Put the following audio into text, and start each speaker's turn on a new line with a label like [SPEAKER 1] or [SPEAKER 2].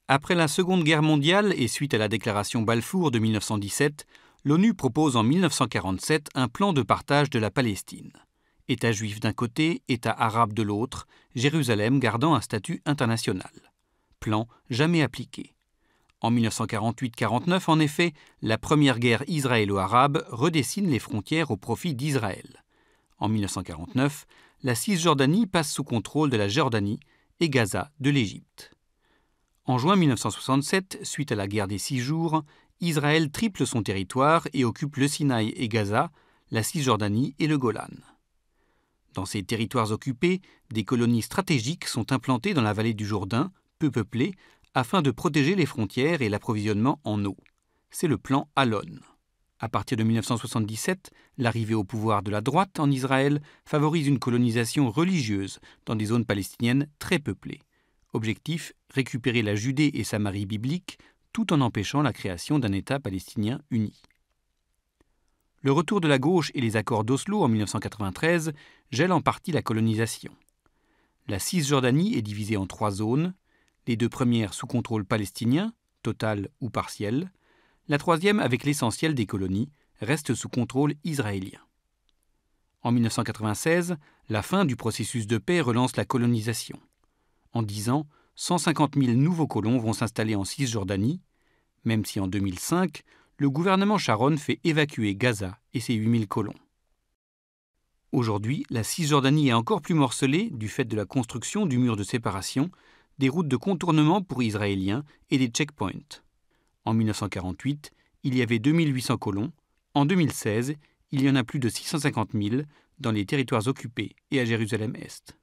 [SPEAKER 1] Après la Seconde Guerre mondiale et suite à la déclaration Balfour de 1917, l'ONU propose en 1947 un plan de partage de la Palestine. État juif d'un côté, État arabe de l'autre, Jérusalem gardant un statut international. Plan jamais appliqué. En 1948-49, en effet, la première guerre israélo-arabe redessine les frontières au profit d'Israël. En 1949, la Cisjordanie passe sous contrôle de la Jordanie et Gaza de l'Égypte. En juin 1967, suite à la guerre des 6 jours, Israël triple son territoire et occupe le Sinaï et Gaza, la Cisjordanie et le Golan. Dans ces territoires occupés, des colonies stratégiques sont implantées dans la vallée du Jourdain, peu peuplée, afin de protéger les frontières et l'approvisionnement en eau. C'est le plan Allon. À partir de 1977, l'arrivée au pouvoir de la droite en Israël favorise une colonisation religieuse dans des zones palestiniennes très peuplées. Objectif, récupérer la Judée et Samarie biblique tout en empêchant la création d'un État palestinien uni. Le retour de la gauche et les accords d'Oslo en 1993 gèlent en partie la colonisation. La Cisjordanie est divisée en 3 zones, les 2 premières sous contrôle palestinien, total ou partiel, la 3e avec l'essentiel des colonies, reste sous contrôle israélien. En 1996, la fin du processus de paix relance la colonisation. En 10 ans, 150 000 nouveaux colons vont s'installer en Cisjordanie, même si en 2005, le gouvernement Sharon fait évacuer Gaza et ses 8 000 colons. Aujourd'hui, la Cisjordanie est encore plus morcelée du fait de la construction du mur de séparation, des routes de contournement pour Israéliens et des checkpoints. En 1948, il y avait 2800 colons. En 2016, il y en a plus de 650 000 dans les territoires occupés et à Jérusalem-Est.